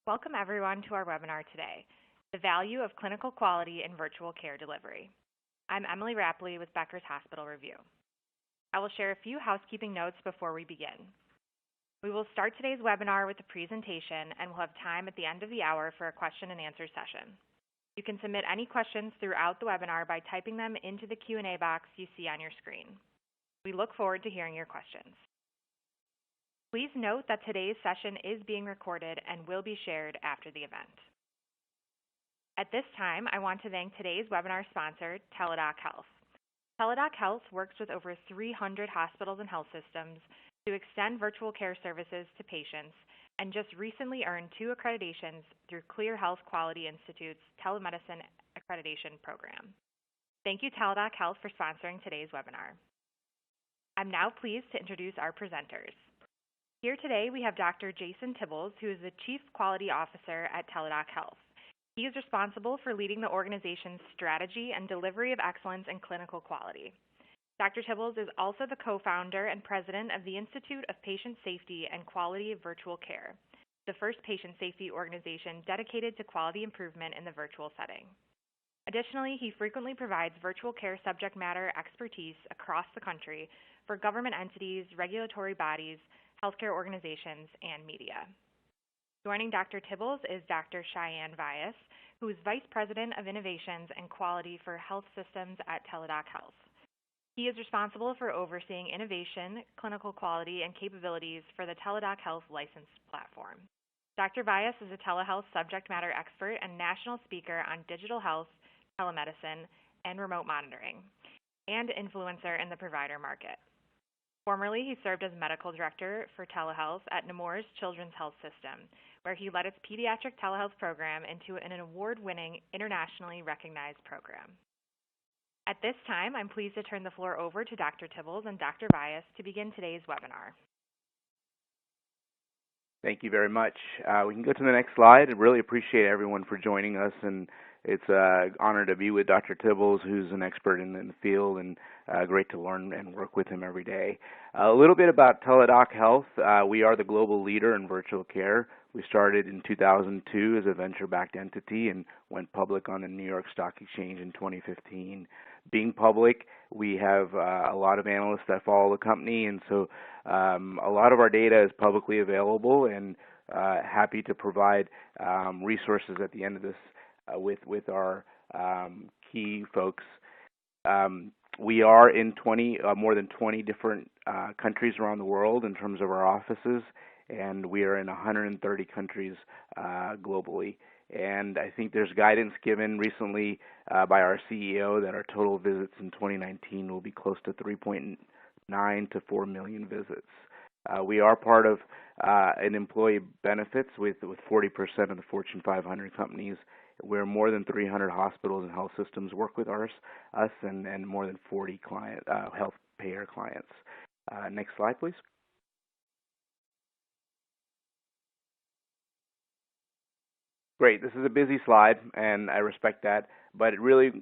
Welcome everyone to our webinar today, The Value of Clinical Quality in Virtual Care Delivery. I'm Emily Rapley with Becker's Hospital Review. I will share a few housekeeping notes before we begin. We will start today's webinar with a presentation and we'll have time at the end of the hour for a question and answer session. You can submit any questions throughout the webinar by typing them into the Q&A box you see on your screen. We look forward to hearing your questions. Please note that today's session is being recorded and will be shared after the event. At this time, I want to thank today's webinar sponsor, Teledoc Health. Teledoc Health works with over 300 hospitals and health systems to extend virtual care services to patients and just recently earned 2 accreditations through Clear Health Quality Institute's Telemedicine Accreditation Program. Thank you, Teledoc Health, for sponsoring today's webinar. I'm now pleased to introduce our presenters. Here today, we have Dr. Jason Tibbles, who is the Chief Quality Officer at Teledoc Health. He is responsible for leading the organization's strategy and delivery of excellence in clinical quality. Dr. Tibbles is also the co-founder and president of the Institute of Patient Safety and Quality of Virtual Care, the first patient safety organization dedicated to quality improvement in the virtual setting. Additionally, he frequently provides virtual care subject matter expertise across the country for government entities, regulatory bodies, healthcare organizations, and media. Joining Dr. Tibbles is Dr. Cheyenne Vyas, who is Vice President of Innovations and Quality for Health Systems at Teledoc Health. He is responsible for overseeing innovation, clinical quality, and capabilities for the Teledoc Health licensed platform. Dr. Vyas is a telehealth subject matter expert and national speaker on digital health, telemedicine, and remote monitoring, and influencer in the provider market. Formerly, he served as medical director for telehealth at Nemours Children's Health System, where he led its pediatric telehealth program into an award-winning, internationally recognized program. At this time, I'm pleased to turn the floor over to Dr. Tibbles and Dr. Vyas to begin today's webinar. Thank you very much. We can go to the next slide. I really appreciate everyone for joining us, and it's an honor to be with Dr. Tibbles, who's an expert in the field, and great to learn and work with him every day. A little bit about Teledoc Health. We are the global leader in virtual care. We started in 2002 as a venture-backed entity and went public on the New York Stock Exchange in 2015. Being public, we have a lot of analysts that follow the company, and so a lot of our data is publicly available, and happy to provide resources at the end of this with our key folks. We are in more than 20 different countries around the world in terms of our offices, and we are in 130 countries globally. And I think there's guidance given recently by our CEO that our total visits in 2019 will be close to 3.9 to 4 million visits. We are part of an employee benefits with 40% of the Fortune 500 companies, where more than 300 hospitals and health systems work with us and more than 40 health payer clients. Next slide, please. Great. This is a busy slide, and I respect that, but it really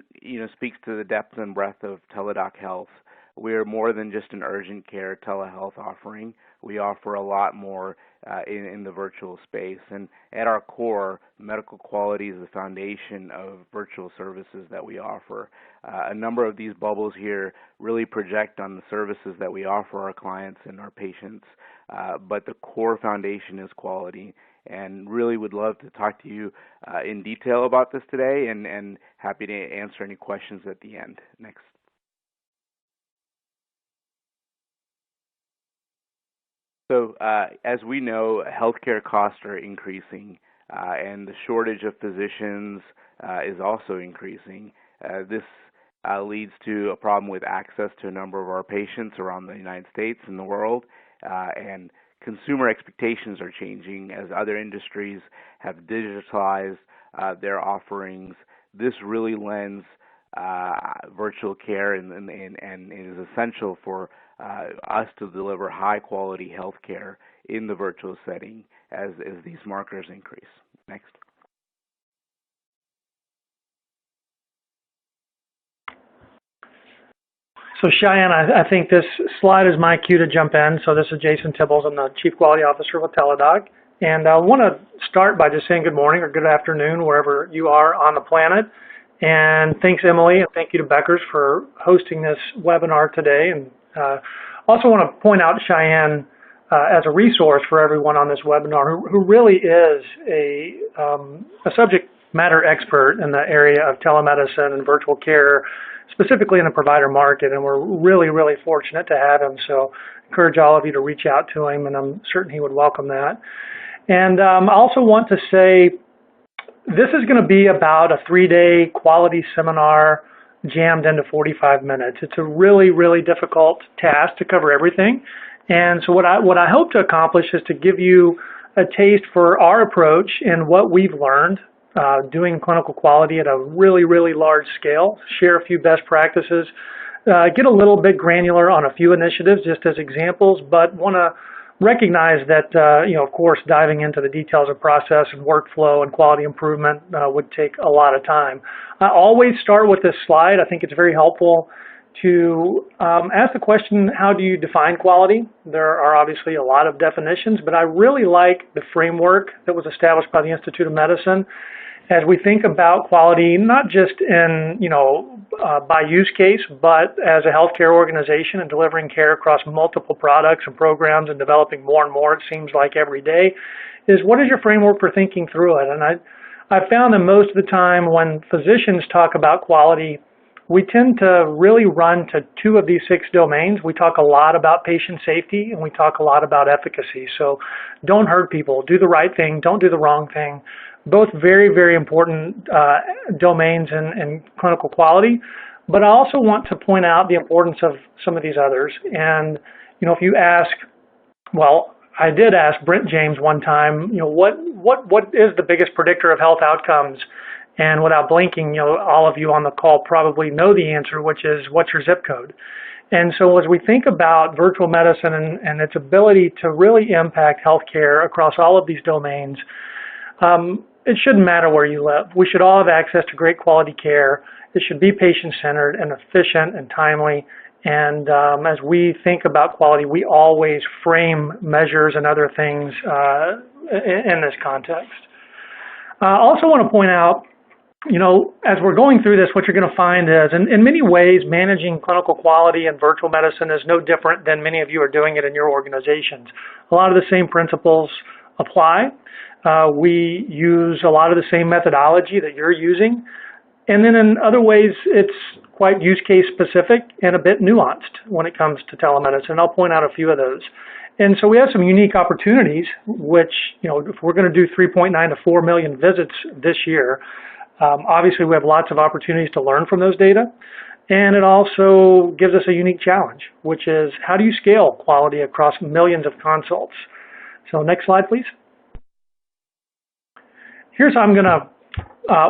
speaks to the depth and breadth of Teledoc Health. We're more than just an urgent care telehealth offering. We offer a lot more in the virtual space, and at our core, medical quality is the foundation of virtual services that we offer. A number of these bubbles here really project on the services that we offer our clients and our patients, but the core foundation is quality, and really would love to talk to you in detail about this today, and happy to answer any questions at the end. Next. So as we know, healthcare costs are increasing, and the shortage of physicians is also increasing. This leads to a problem with access to a number of our patients around the United States and the world, and consumer expectations are changing as other industries have digitalized their offerings. This really lends virtual care and is essential for us to deliver high-quality health care in the virtual setting as these markers increase. Next. So Cheyenne, I think this slide is my cue to jump in. So this is Jason Tibbles. I'm the Chief Quality Officer with Teledoc. And I want to start by just saying good morning or good afternoon wherever you are on the planet. And thanks, Emily, and thank you to Becker's for hosting this webinar today. And also want to point out Cheyenne as a resource for everyone on this webinar who really is a subject matter expert in the area of telemedicine and virtual care, specifically in the provider market, and we're really, really fortunate to have him. So I encourage all of you to reach out to him, and I'm certain he would welcome that. And I also want to say this is going to be about a 3-day quality seminar jammed into 45 minutes. It's a really, really difficult task to cover everything. And so what I hope to accomplish is to give you a taste for our approach and what we've learned doing clinical quality at a really, really large scale, share a few best practices, get a little bit granular on a few initiatives just as examples, but want to recognize that, of course, diving into the details of process and workflow and quality improvement would take a lot of time. I always start with this slide. I think it's very helpful to ask the question, how do you define quality? There are obviously a lot of definitions, but I really like the framework that was established by the Institute of Medicine as we think about quality, not just in, by use case, but as a healthcare organization and delivering care across multiple products and programs and developing more and more, it seems like every day, is what is your framework for thinking through it? And I found that most of the time when physicians talk about quality, we tend to really run to 2 of these 6 domains. We talk a lot about patient safety and we talk a lot about efficacy. So don't hurt people, do the right thing, don't do the wrong thing. Both very, very important domains in clinical quality. But I also want to point out the importance of some of these others. And, if you ask, well, I did ask Brent James one time, what is the biggest predictor of health outcomes? And without blinking, all of you on the call probably know the answer, which is, what's your zip code? And so as we think about virtual medicine and its ability to really impact healthcare across all of these domains, it shouldn't matter where you live. We should all have access to great quality care. It should be patient-centered and efficient and timely. And as we think about quality, we always frame measures and other things in this context. I also want to point out, as we're going through this, what you're going to find is, in many ways, managing clinical quality and virtual medicine is no different than many of you are doing it in your organizations. A lot of the same principles apply. We use a lot of the same methodology that you're using. And then in other ways, it's quite use case specific and a bit nuanced when it comes to telemedicine. I'll point out a few of those. And so we have some unique opportunities, which, if we're going to do 3.9 to 4 million visits this year, obviously we have lots of opportunities to learn from those data. And it also gives us a unique challenge, which is how do you scale quality across millions of consults? So next slide, please. Here's how I'm going to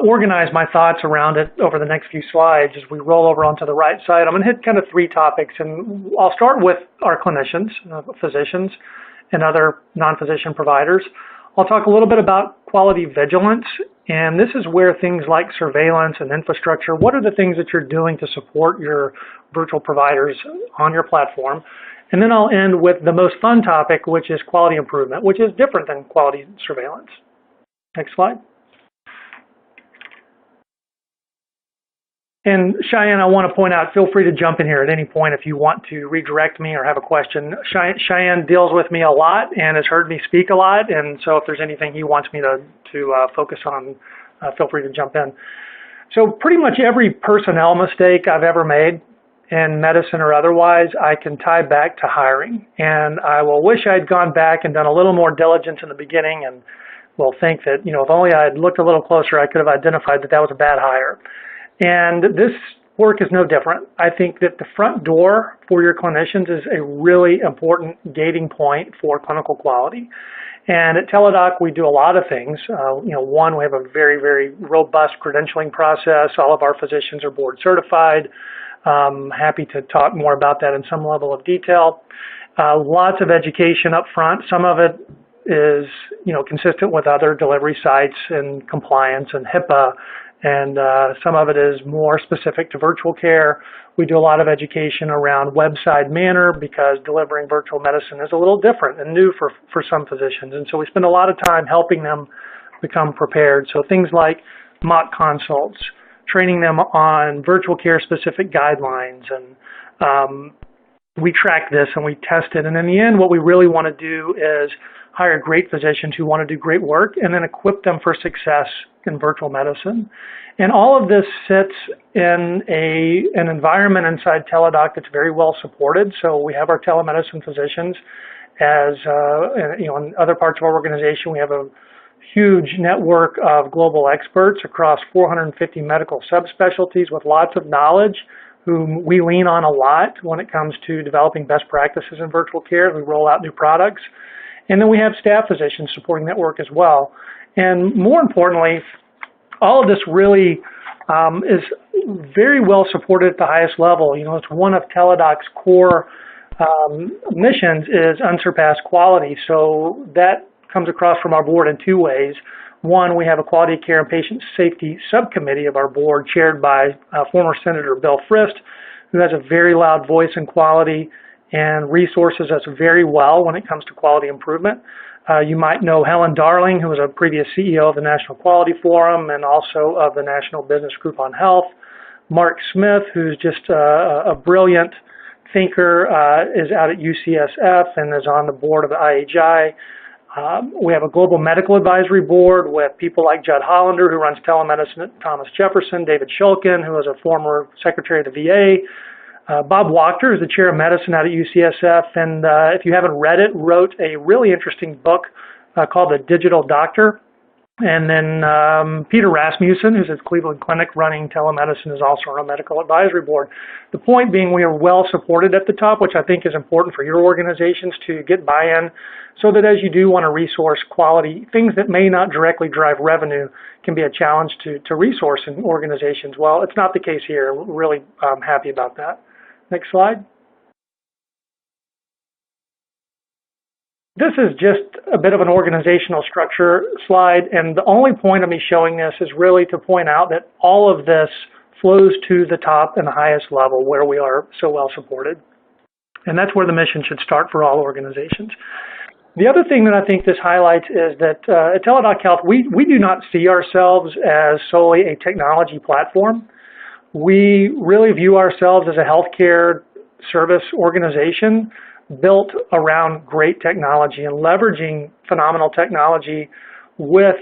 organize my thoughts around it over the next few slides as we roll over onto the right side. I'm going to hit kind of 3 topics, and I'll start with our clinicians, physicians, and other non-physician providers. I'll talk a little bit about quality vigilance, and this is where things like surveillance and infrastructure, what are the things that you're doing to support your virtual providers on your platform? And then I'll end with the most fun topic, which is quality improvement, which is different than quality surveillance. Next slide. And Cheyenne, I want to point out, feel free to jump in here at any point if you want to redirect me or have a question. Cheyenne deals with me a lot and has heard me speak a lot, and so if there's anything he wants me to focus on, feel free to jump in. So pretty much every personnel mistake I've ever made in medicine or otherwise, I can tie back to hiring. And I will wish I'd gone back and done a little more diligence in the beginning and will think that, if only I had looked a little closer, I could have identified that that was a bad hire. And this work is no different. I think that the front door for your clinicians is a really important gating point for clinical quality. And at Teladoc, we do a lot of things. One, we have a very, very robust credentialing process. All of our physicians are board certified. Happy to talk more about that in some level of detail. Lots of education up front. Some of it is, consistent with other delivery sites and compliance and HIPAA And some of it is more specific to virtual care. We do a lot of education around website manner because delivering virtual medicine is a little different and new for some physicians. And so we spend a lot of time helping them become prepared. So things like mock consults, training them on virtual care specific guidelines, and we track this and we test it. And in the end, what we really want to do is hire great physicians who want to do great work and then equip them for success in virtual medicine. And all of this sits in an environment inside Teladoc that's very well supported. So we have our telemedicine physicians as, in other parts of our organization, we have a huge network of global experts across 450 medical subspecialties with lots of knowledge, whom we lean on a lot when it comes to developing best practices in virtual care as we roll out new products. And then we have staff physicians supporting that work as well. And more importantly, all of this really is very well supported at the highest level. You know, it's one of Teladoc's core missions is unsurpassed quality. So that comes across from our board in two ways. One, we have a quality of care and patient safety subcommittee of our board chaired by former Senator Bill Frist, who has a very loud voice in quality and resources us very well when it comes to quality improvement. You might know Helen Darling, who was a previous CEO of the National Quality Forum and also of the National Business Group on Health. Mark Smith, who's just a brilliant thinker, is out at UCSF and is on the board of the IHI. We have a global medical advisory board with people like Judd Hollander, who runs telemedicine at Thomas Jefferson, David Shulkin, who was a former secretary of the VA, Bob Wachter is the chair of medicine out at UCSF, and if you haven't read it, wrote a really interesting book called The Digital Doctor. And then Peter Rasmussen, who's at Cleveland Clinic running telemedicine, is also on our medical advisory board. The point being we are well supported at the top, which I think is important for your organizations to get buy-in, so that as you do want to resource quality, things that may not directly drive revenue can be a challenge to resource in organizations. Well, it's not the case here. We're really happy about that. Next slide. This is just a bit of an organizational structure slide, and the only point of me showing this is really to point out that all of this flows to the top and the highest level where we are so well supported. And that's where the mission should start for all organizations. The other thing that I think this highlights is that at Teladoc Health, we do not see ourselves as solely a technology platform. We really view ourselves as a healthcare service organization built around great technology, and leveraging phenomenal technology with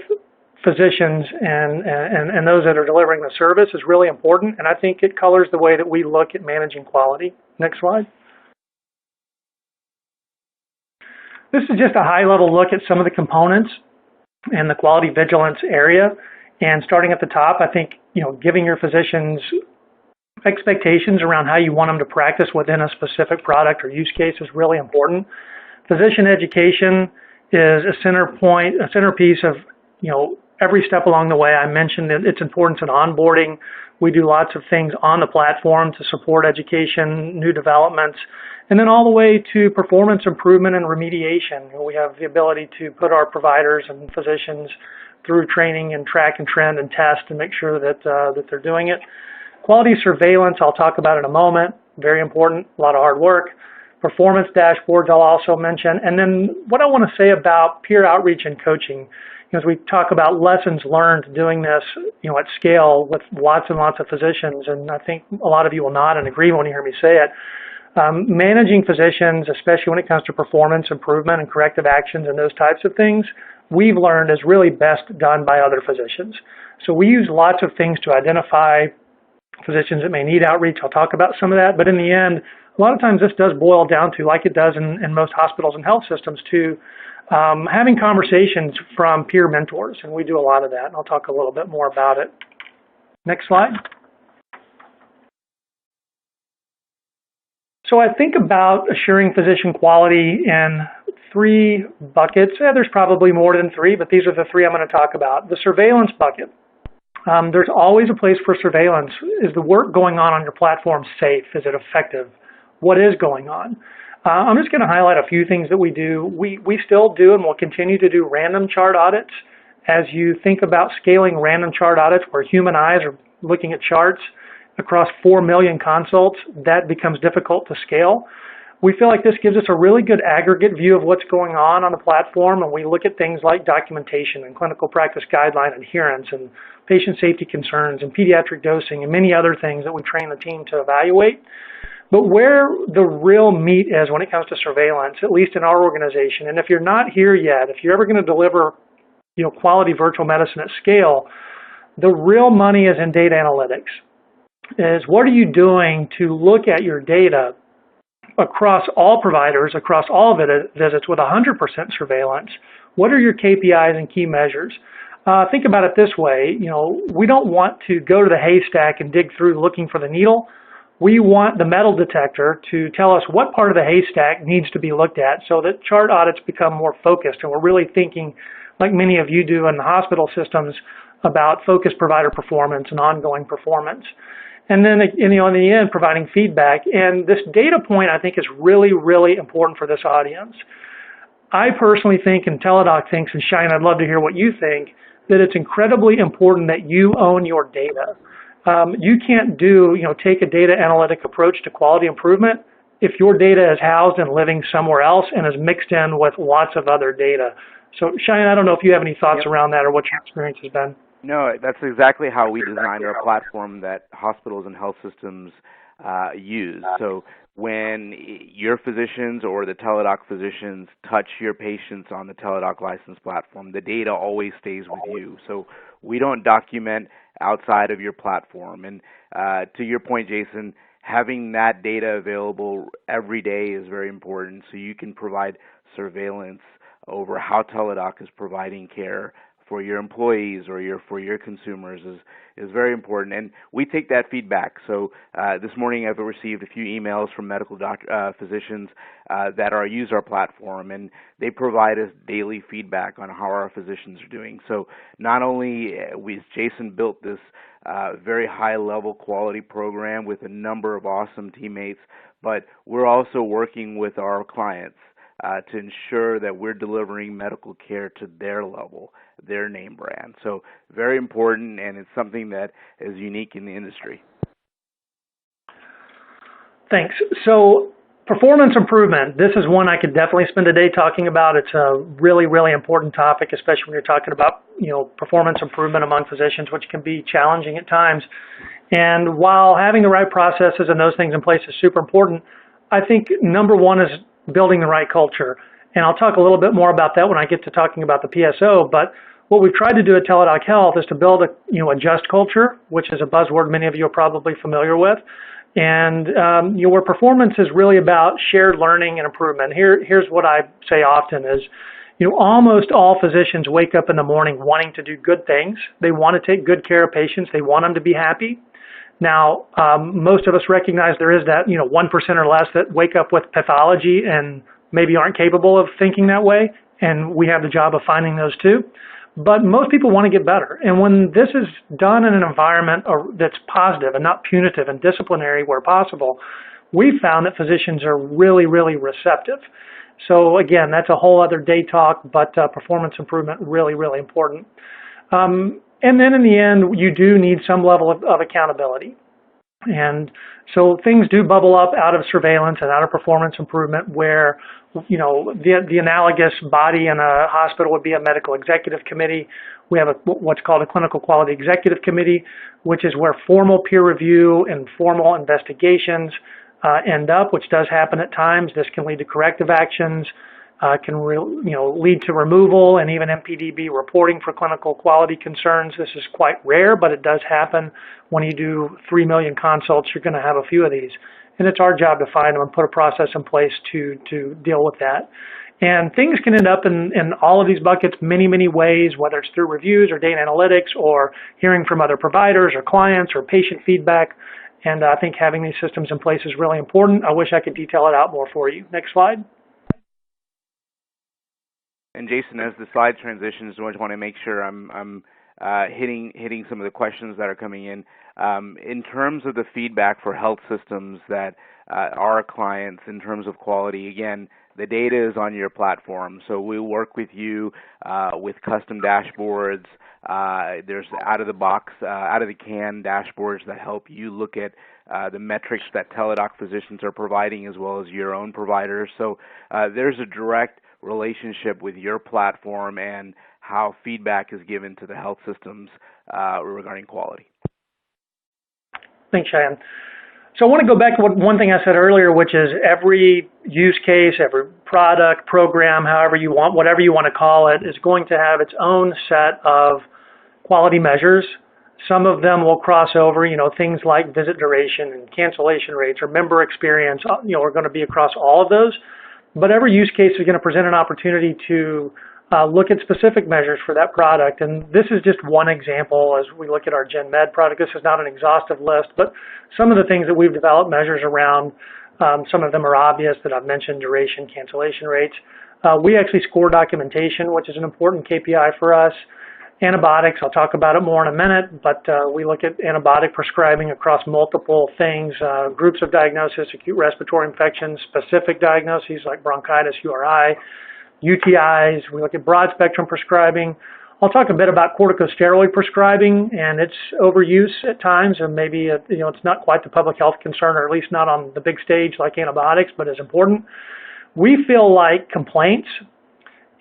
physicians and those that are delivering the service is really important, and I think it colors the way that we look at managing quality. Next slide. This is just a high-level look at some of the components in the quality vigilance area. And starting at the top, I think, giving your physicians expectations around how you want them to practice within a specific product or use case is really important. Physician education is a centerpiece of, every step along the way. I mentioned its importance in onboarding. We do lots of things on the platform to support education, new developments, and then all the way to performance improvement and remediation. We have the ability to put our providers and physicians through training and track and trend and test and make sure that they're doing it. Quality surveillance, I'll talk about in a moment. Very important, a lot of hard work. Performance dashboards, I'll also mention. And then what I want to say about peer outreach and coaching, as we talk about lessons learned doing this, at scale with lots and lots of physicians, and I think a lot of you will nod and agree when you hear me say it. Managing physicians, especially when it comes to performance improvement and corrective actions and those types of things, we've learned is really best done by other physicians. So we use lots of things to identify physicians that may need outreach. I'll talk about some of that, but in the end, a lot of times this does boil down to, like it does in most hospitals and health systems, to having conversations from peer mentors, and we do a lot of that, and I'll talk a little bit more about it. Next slide. So I think about assuring physician quality in three buckets. There's probably more than three, but these are the three I'm going to talk about. The surveillance bucket. There's always a place for surveillance. Is the work going on your platform safe? Is it effective? What is going on? I'm just going to highlight a few things that we do. We still do and will continue to do random chart audits as you think about scaling random chart audits where human eyes are looking at charts across 4 million consults, that becomes difficult to scale. We feel like this gives us a really good aggregate view of what's going on the platform, and we look at things like documentation and clinical practice guideline adherence and patient safety concerns and pediatric dosing and many other things that we train the team to evaluate. But where the real meat is when it comes to surveillance, at least in our organization, and if you're not here yet, if you're ever going to deliver quality virtual medicine at scale, the real money is in data analytics. Is what are you doing to look at your data across all providers, across all visits with 100% surveillance? What are your KPIs and key measures? Think about it this way, we don't want to go to the haystack and dig through looking for the needle. We want the metal detector to tell us what part of the haystack needs to be looked at so that chart audits become more focused, and we're really thinking, like many of you do in the hospital systems, about focused provider performance and ongoing performance. And then, in the end, providing feedback. And this data point, I think, is really, really important for this audience. I personally think, and Teladoc thinks, and Cheyenne, I'd love to hear what you think, that it's incredibly important that you own your data. You can't take a data analytic approach to quality improvement if your data is housed and living somewhere else and is mixed in with lots of other data. So, Cheyenne, I don't know if you have any thoughts around that or what your experience has been. No, that's exactly how we designed our platform that hospitals and health systems use. So when your physicians or the Teladoc physicians touch your patients on the Teladoc license platform, the data always stays with you. So we don't document outside of your platform. And to your point, Jason, having that data available every day is very important so you can provide surveillance over how Teladoc is providing care for your employees or for your consumers is very important, and we take that feedback. So this morning I've received a few emails from medical physicians that use our platform, and they provide us daily feedback on how our physicians are doing. So not only Jason built this very high-level quality program with a number of awesome teammates, but we're also working with our clients to ensure that we're delivering medical care to their level, their name brand. So very important, and it's something that is unique in the industry. Thanks. So performance improvement, this is one I could definitely spend a day talking about. It's a really, really important topic, especially when you're talking about, performance improvement among physicians, which can be challenging at times. And while having the right processes and those things in place is super important, I think number one is building the right culture. And I'll talk a little bit more about that when I get to talking about the PSO. But what we've tried to do at Teladoc Health is to build a just culture, which is a buzzword many of you are probably familiar with. And where performance is really about shared learning and improvement. Here's what I say often is, almost all physicians wake up in the morning wanting to do good things. They want to take good care of patients. They want them to be happy. Now, most of us recognize there is that, 1% or less that wake up with pathology and maybe aren't capable of thinking that way, and we have the job of finding those too. But most people want to get better. And when this is done in an environment that's positive and not punitive and disciplinary where possible, we've found that physicians are really, really receptive. So again, that's a whole other day talk, but performance improvement, really, really important. And then in the end, you do need some level of accountability. And so things do bubble up out of surveillance and out of performance improvement where, the analogous body in a hospital would be a medical executive committee. We have what's called a clinical quality executive committee, which is where formal peer review and formal investigations end up, which does happen at times. This can lead to corrective actions. Can lead to removal and even MPDB reporting for clinical quality concerns. This is quite rare, but it does happen. When you do 3 million consults, you're going to have a few of these. And it's our job to find them and put a process in place to deal with that. And things can end up in all of these buckets many, many ways, whether it's through reviews or data analytics or hearing from other providers or clients or patient feedback. And I think having these systems in place is really important. I wish I could detail it out more for you. Next slide. And Jason, as the slide transitions, I just want to make sure I'm hitting some of the questions that are coming in. In terms of the feedback for health systems that are clients in terms of quality, again, the data is on your platform. So we work with you with custom dashboards. There's out of the can dashboards that help you look at the metrics that Teladoc physicians are providing as well as your own providers. So there's a direct relationship with your platform and how feedback is given to the health systems regarding quality. Thanks, Cheyenne. So I want to go back to one thing I said earlier, which is every use case, every product, program, however you want, whatever you want to call it, is going to have its own set of quality measures. Some of them will cross over, things like visit duration and cancellation rates or member experience, are going to be across all of those. But every use case is going to present an opportunity to look at specific measures for that product. And this is just one example as we look at our Gen Med product. This is not an exhaustive list, but some of the things that we've developed measures around, some of them are obvious that I've mentioned: duration, cancellation rates. We actually score documentation, which is an important KPI for us. Antibiotics, I'll talk about it more in a minute, but we look at antibiotic prescribing across multiple things, groups of diagnosis, acute respiratory infections, specific diagnoses like bronchitis, URI, UTIs. We look at broad spectrum prescribing. I'll talk a bit about corticosteroid prescribing and its overuse at times, and maybe it's not quite the public health concern, or at least not on the big stage like antibiotics, but is important. We feel like complaints,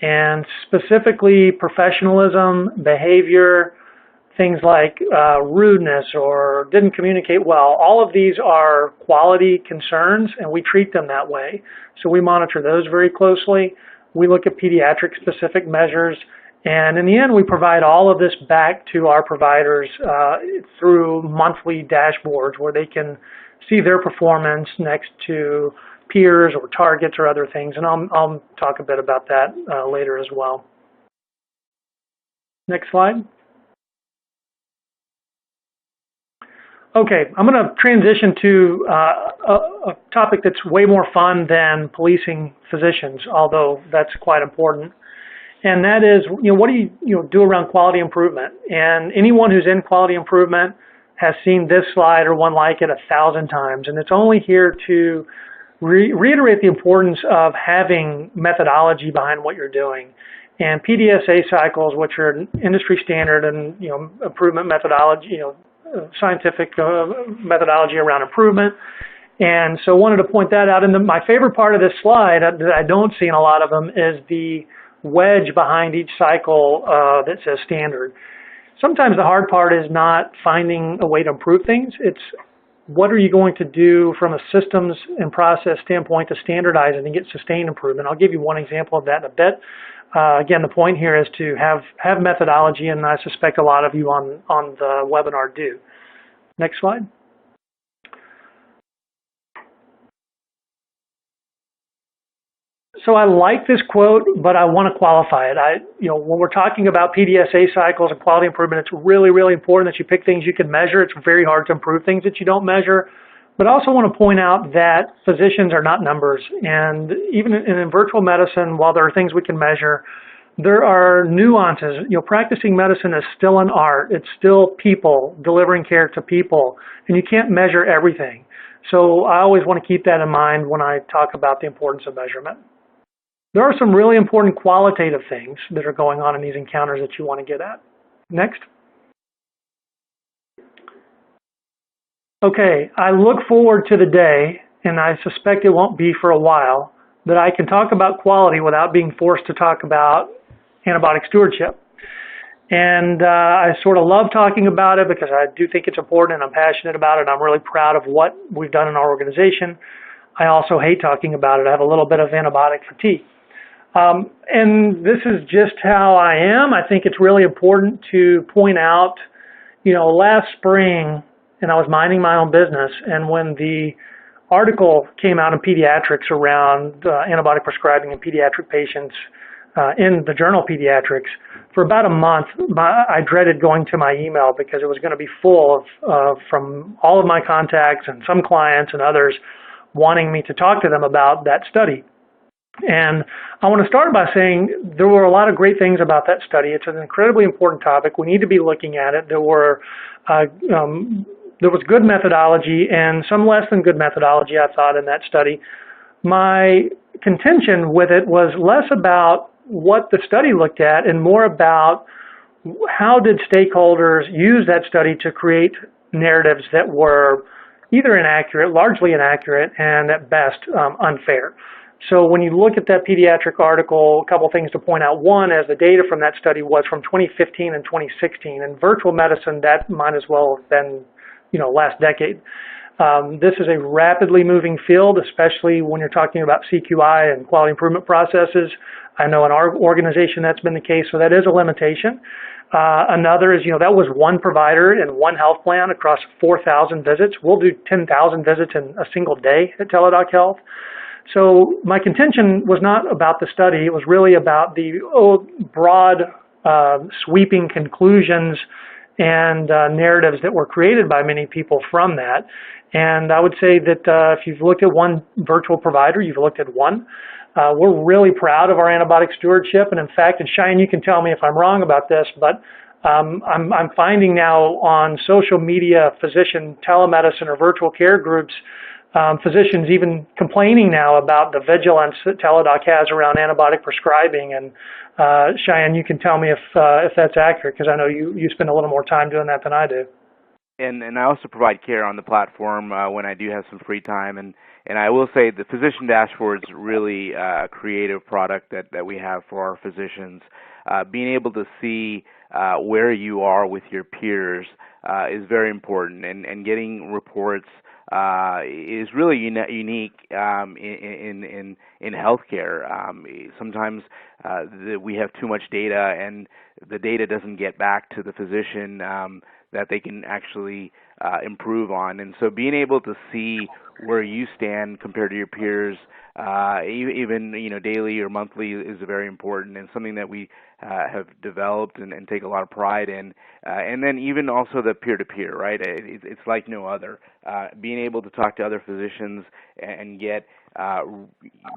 and specifically professionalism, behavior, things like rudeness or didn't communicate well, all of these are quality concerns, and we treat them that way. So we monitor those very closely. We look at pediatric specific measures, and in the end we provide all of this back to our providers through monthly dashboards where they can see their performance next to peers or targets or other things, and I'll talk a bit about that later as well. Next slide. Okay, I'm going to transition to a topic that's way more fun than policing physicians, although that's quite important. And that is, what do you do around quality improvement? And anyone who's in quality improvement has seen this slide or one like it 1,000 times, and it's only here to reiterate the importance of having methodology behind what you're doing. And PDSA cycles, which are industry standard and improvement methodology, scientific methodology around improvement. And so wanted to point that out. And my favorite part of this slide that I don't see in a lot of them is the wedge behind each cycle that says standard. Sometimes the hard part is not finding a way to improve things. It's what are you going to do from a systems and process standpoint to standardize it and get sustained improvement. I'll give you one example of that in a bit. Again, the point here is to have methodology, and I suspect a lot of you on the webinar do. Next slide. So I like this quote, but I want to qualify it. When we're talking about PDSA cycles and quality improvement, it's really, really important that you pick things you can measure. It's very hard to improve things that you don't measure. But I also want to point out that physicians are not numbers. And even in virtual medicine, while there are things we can measure, there are nuances. Practicing medicine is still an art. It's still people, delivering care to people. And you can't measure everything. So I always want to keep that in mind when I talk about the importance of measurement. There are some really important qualitative things that are going on in these encounters that you want to get at. Next. Okay, I look forward to the day, and I suspect it won't be for a while, that I can talk about quality without being forced to talk about antibiotic stewardship. And I sort of love talking about it because I do think it's important and I'm passionate about it. I'm really proud of what we've done in our organization. I also hate talking about it. I have a little bit of antibiotic fatigue. And this is just how I am. I think it's really important to point out, last spring, and I was minding my own business, and when the article came out in Pediatrics around antibiotic prescribing in pediatric patients in the journal Pediatrics, for about a month, I dreaded going to my email because it was going to be full of from all of my contacts and some clients and others wanting me to talk to them about that study. And I want to start by saying there were a lot of great things about that study. It's an incredibly important topic. We need to be looking at it. There was good methodology and some less than good methodology, I thought, in that study. My contention with it was less about what the study looked at and more about how did stakeholders use that study to create narratives that were either inaccurate, largely inaccurate, and at best unfair. So when you look at that pediatric article, a couple things to point out. One, as the data from that study was from 2015 and 2016. In virtual medicine, that might as well have been, last decade. This is a rapidly moving field, especially when you're talking about CQI and quality improvement processes. I know in our organization that's been the case, so that is a limitation. Another is, that was one provider in one health plan across 4,000 visits. We'll do 10,000 visits in a single day at Teladoc Health. So my contention was not about the study. It was really about the broad, sweeping conclusions and narratives that were created by many people from that. And I would say that if you've looked at one virtual provider, you've looked at one. We're really proud of our antibiotic stewardship. And in fact, and Cheyenne, you can tell me if I'm wrong about this, but I'm finding now on social media physician telemedicine or virtual care groups, physicians even complaining now about the vigilance that Teladoc has around antibiotic prescribing. And Cheyenne, you can tell me if that's accurate, because I know you spend a little more time doing that than I do. And I also provide care on the platform when I do have some free time. And I will say the physician dashboard is really a creative product that we have for our physicians. Being able to see where you are with your peers is very important, and getting reports is really unique in healthcare. Sometimes we have too much data, and the data doesn't get back to the physician that they can actually improve on. And so being able to see where you stand compared to your peers, even daily or monthly, is very important, and something that we have developed and take a lot of pride in. And then even also the peer-to-peer, right? It's like no other. Being able to talk to other physicians and get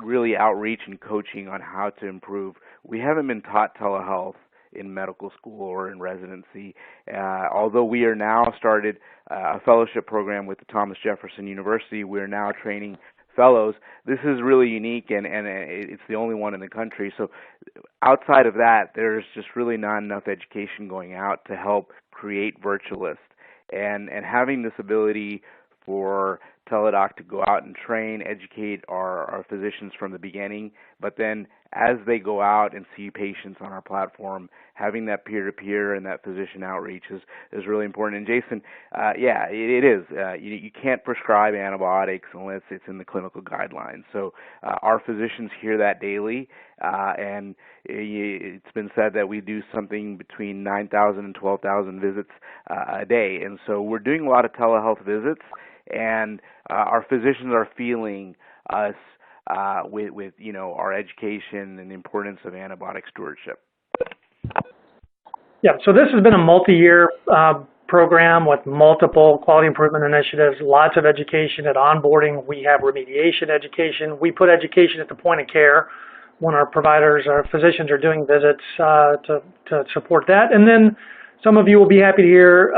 really outreach and coaching on how to improve. We haven't been taught telehealth in medical school or in residency, although we are now started a fellowship program with the Thomas Jefferson University. We're now training fellows. This is really unique, and it's the only one in the country. So outside of that, there's just really not enough education going out to help create virtualists. And having this ability for Teladoc to go out and train, educate our physicians from the beginning, but then as they go out and see patients on our platform, having that peer-to-peer and that physician outreach is really important. And Jason, it is. You can't prescribe antibiotics unless it's in the clinical guidelines. So our physicians hear that daily, and it's been said that we do something between 9,000 and 12,000 visits a day. And so we're doing a lot of telehealth visits, and our physicians are feeling us with our education and the importance of antibiotic stewardship. Yeah, so this has been a multi-year program with multiple quality improvement initiatives, lots of education at onboarding. We have remediation education. We put education at the point of care when our providers, our physicians are doing visits to support that. And then some of you will be happy to hear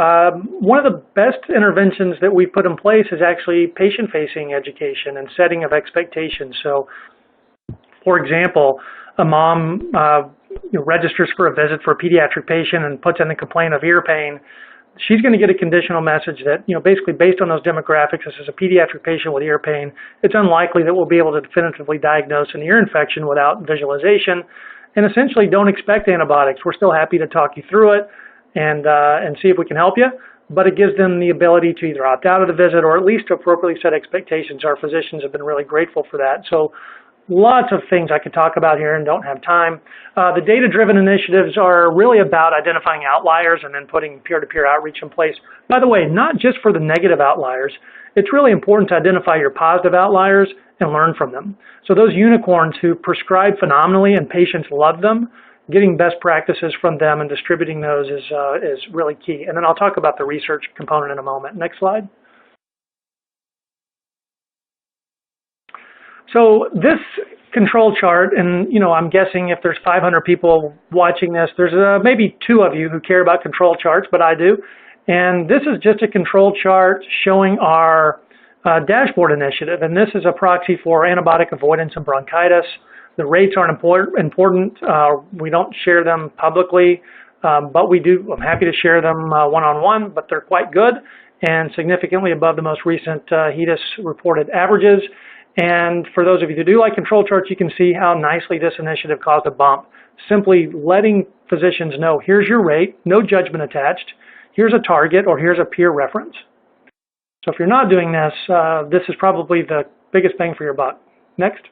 one of the best interventions that we put in place is actually patient-facing education and setting of expectations. So, for example, a mom registers for a visit for a pediatric patient and puts in the complaint of ear pain. She's going to get a conditional message that, basically based on those demographics, this is a pediatric patient with ear pain. It's unlikely that we'll be able to definitively diagnose an ear infection without visualization, and essentially don't expect antibiotics. We're still happy to talk you through it and see if we can help you, but it gives them the ability to either opt out of the visit or at least to appropriately set expectations. Our physicians have been really grateful for that. So lots of things I could talk about here and don't have time. The data-driven initiatives are really about identifying outliers and then putting peer-to-peer outreach in place. By the way, not just for the negative outliers. It's really important to identify your positive outliers and learn from them. So those unicorns who prescribe phenomenally and patients love them, getting best practices from them and distributing those is really key. And then I'll talk about the research component in a moment. Next slide. So this control chart, and I'm guessing if there's 500 people watching this, there's maybe 2 of you who care about control charts, but I do. And this is just a control chart showing our dashboard initiative, and this is a proxy for antibiotic avoidance and bronchitis. The rates aren't important. We don't share them publicly, but we do. I'm happy to share them one-on-one, but they're quite good and significantly above the most recent HEDIS reported averages. And for those of you who do like control charts, you can see how nicely this initiative caused a bump. Simply letting physicians know, here's your rate, no judgment attached, here's a target, or here's a peer reference. So if you're not doing this, this is probably the biggest bang for your buck. Next.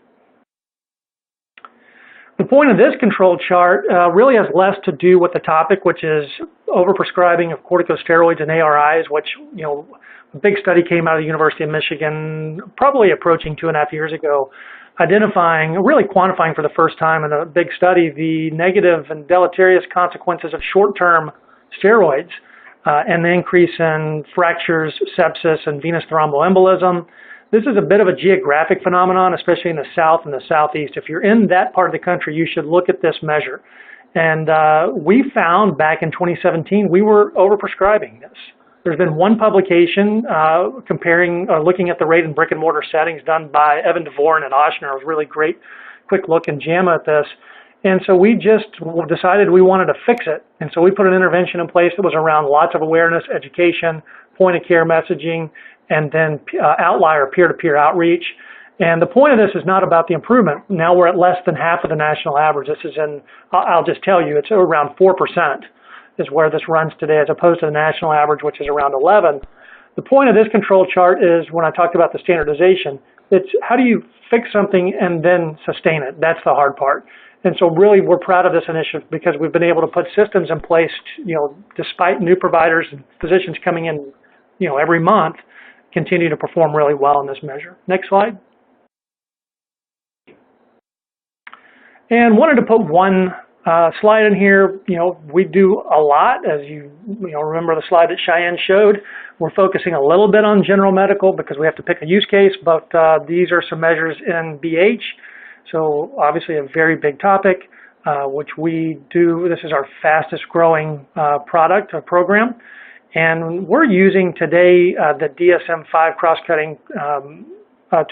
The point of this control chart really has less to do with the topic, which is overprescribing of corticosteroids and ARIs, which, a big study came out of the University of Michigan, probably approaching 2.5 years ago, identifying, really quantifying for the first time in a big study, the negative and deleterious consequences of short-term steroids and the increase in fractures, sepsis, and venous thromboembolism. This is a bit of a geographic phenomenon, especially in the South and the Southeast. If you're in that part of the country, you should look at this measure. And we found back in 2017, we were overprescribing this. There's been one publication looking at the rate in brick and mortar settings done by Evan DeVoren at Ochsner. It was a really great, quick look in JAMA at this. And so we just decided we wanted to fix it. And so we put an intervention in place that was around lots of awareness, education, point of care messaging, and then outlier peer-to-peer outreach. And the point of this is not about the improvement. Now we're at less than half of the national average. This is I'll just tell you, it's around 4% is where this runs today, as opposed to the national average, which is around 11. The point of this control chart is, when I talked about the standardization, it's how do you fix something and then sustain it? That's the hard part. And so really we're proud of this initiative because we've been able to put systems in place, despite new providers and physicians coming in, every month, continue to perform really well in this measure. Next slide. And wanted to put one slide in here. We do a lot, as you remember the slide that Cheyenne showed. We're focusing a little bit on general medical because we have to pick a use case, but these are some measures in BH. So obviously a very big topic, which we do. This is our fastest growing product or program. And we're using today the DSM-5 cross-cutting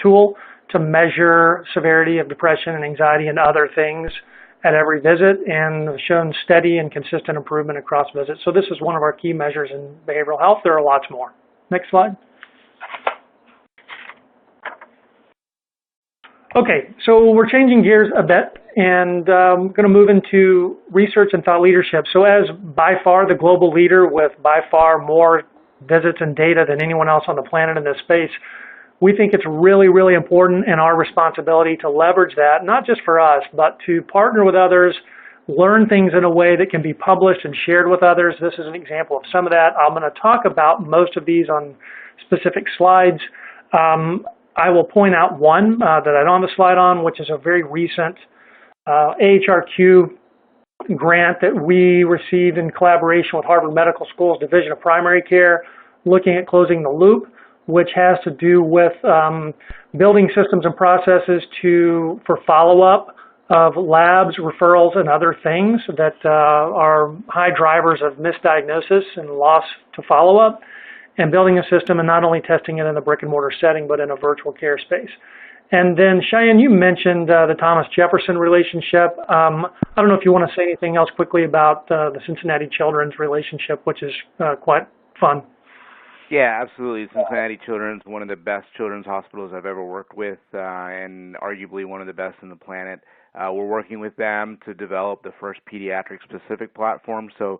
tool to measure severity of depression and anxiety and other things at every visit, and shown steady and consistent improvement across visits. So this is one of our key measures in behavioral health. There are lots more. Next slide. Okay, so we're changing gears a bit, and I'm going to move into research and thought leadership. So as by far the global leader with by far more visits and data than anyone else on the planet in this space, we think it's really, really important and our responsibility to leverage that, not just for us, but to partner with others, learn things in a way that can be published and shared with others. This is an example of some of that. I'm going to talk about most of these on specific slides. I will point out one that I don't have a slide on, which is a very recent AHRQ grant that we received in collaboration with Harvard Medical School's Division of Primary Care, looking at closing the loop, which has to do with building systems and processes for follow-up of labs, referrals, and other things that are high drivers of misdiagnosis and loss to follow-up, and building a system and not only testing it in the brick and mortar setting, but in a virtual care space. And then Cheyenne, you mentioned the Thomas Jefferson relationship. I don't know if you want to say anything else quickly about the Cincinnati Children's relationship, which is quite fun. Yeah, absolutely. Cincinnati Children's one of the best children's hospitals I've ever worked with, and arguably one of the best in the planet. We're working with them to develop the first pediatric-specific platform, so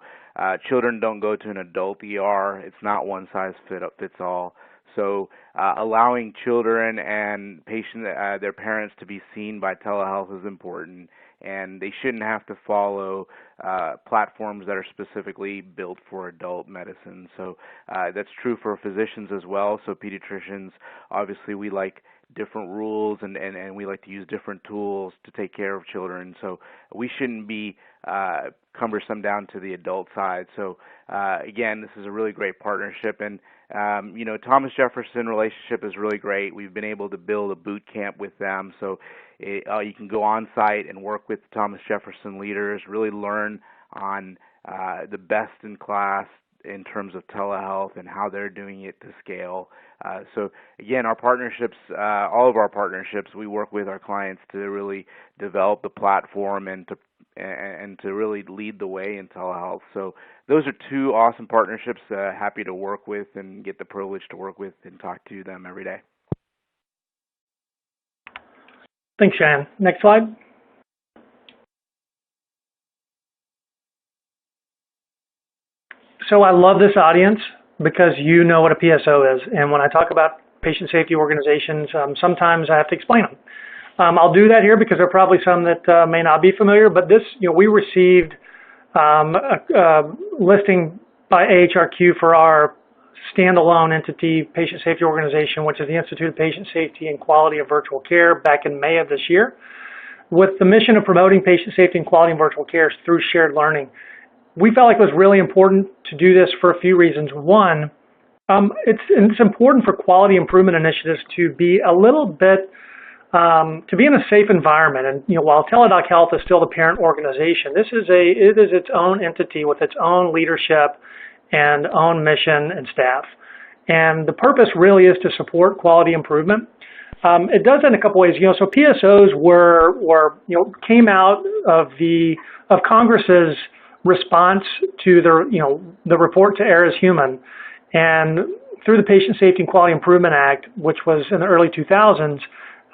children don't go to an adult ER. It's not one size fits all. So allowing children and their parents to be seen by telehealth is important, and they shouldn't have to follow platforms that are specifically built for adult medicine. So that's true for physicians as well. So pediatricians, obviously we like different rules and we like to use different tools to take care of children. So we shouldn't be cumbersome down to the adult side. So again, this is a really great partnership, and Thomas Jefferson relationship is really great. We've been able to build a boot camp with them, so you can go on site and work with Thomas Jefferson leaders, really learn on the best in class in terms of telehealth and how they're doing it to scale. So again, our partnerships, all of our partnerships, we work with our clients to really develop the platform and to really lead the way in telehealth. So those are two awesome partnerships. Happy to work with and get the privilege to work with and talk to them every day. Thanks, Shan. Next slide. So I love this audience because you know what a PSO is. And when I talk about patient safety organizations, sometimes I have to explain them. I'll do that here because there are probably some that may not be familiar, but this, we received a listing by AHRQ for our standalone entity patient safety organization, which is the Institute of Patient Safety and Quality of Virtual Care, back in May of this year, with the mission of promoting patient safety and quality in virtual care through shared learning. We felt like it was really important to do this for a few reasons. One, it's important for quality improvement initiatives to be a little bit, to be in a safe environment. And while Teladoc Health is still the parent organization, it is its own entity with its own leadership and own mission and staff. And the purpose really is to support quality improvement. It does in a couple ways. So PSOs came out of Congress's response to the report to Err is Human, and through the Patient Safety and Quality Improvement Act, which was in the early 2000s,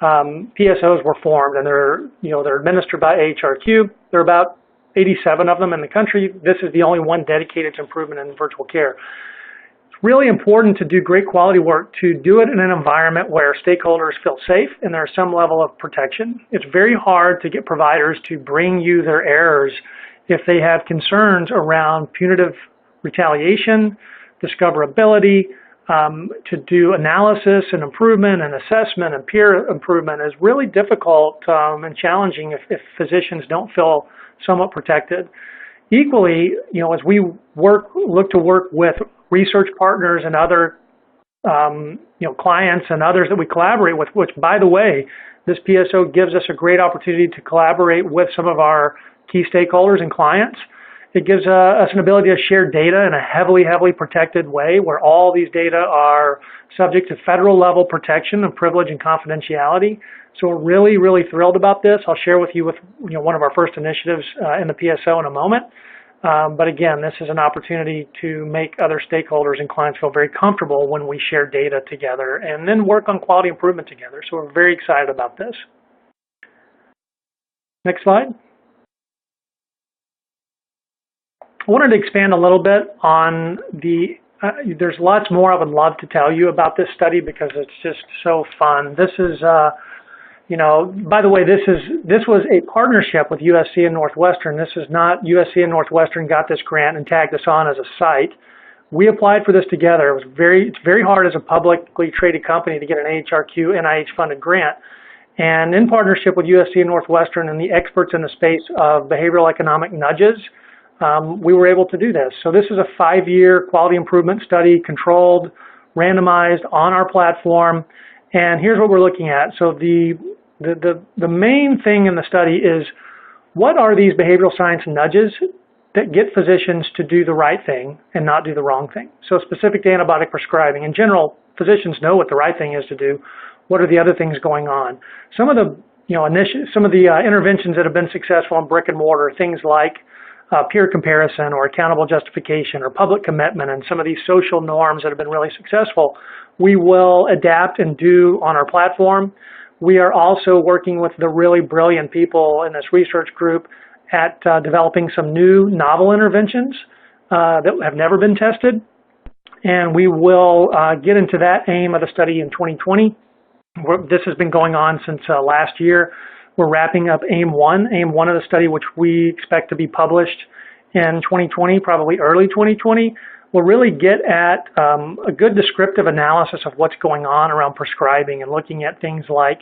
PSOs were formed, and they're administered by AHRQ. There are about 87 of them in the country. This is the only one dedicated to improvement in virtual care. It's really important to do great quality work, to do it in an environment where stakeholders feel safe and there's some level of protection. It's very hard to get providers to bring you their errors if they have concerns around punitive retaliation, discoverability. To do analysis and improvement and assessment and peer improvement is really difficult and challenging if physicians don't feel somewhat protected. Equally, as we look to work with research partners and other clients and others that we collaborate with, which, by the way, this PSO gives us a great opportunity to collaborate with some of our key stakeholders and clients. It gives us an ability to share data in a heavily protected way, where all these data are subject to federal level protection of privilege and confidentiality. So we're really thrilled about this. I'll share with you one of our first initiatives in the PSO in a moment. But again, this is an opportunity to make other stakeholders and clients feel very comfortable when we share data together and then work on quality improvement together. So we're very excited about this. Next slide. I wanted to expand a little bit on there's lots more I would love to tell you about this study because it's just so fun. This is, by the way, this was a partnership with USC and Northwestern. This is not USC and Northwestern got this grant and tagged us on as a site. We applied for this together. It's very hard as a publicly traded company to get an AHRQ NIH funded grant. And in partnership with USC and Northwestern and the experts in the space of behavioral economic nudges, we were able to do this. So this is a 5-year quality improvement study, controlled, randomized on our platform. And here's what we're looking at. So the main thing in the study is, what are these behavioral science nudges that get physicians to do the right thing and not do the wrong thing? So specific to antibiotic prescribing. In general, physicians know what the right thing is to do. What are the other things going on? Some of the interventions that have been successful in brick and mortar, things like peer comparison or accountable justification or public commitment, and some of these social norms that have been really successful, we will adapt and do on our platform. We are also working with the really brilliant people in this research group at developing some new novel interventions that have never been tested. And we will get into that aim of the study in 2020. This has been going on since last year. We're wrapping up aim one of the study, which we expect to be published in 2020, probably early 2020. We'll really get at a good descriptive analysis of what's going on around prescribing and looking at things like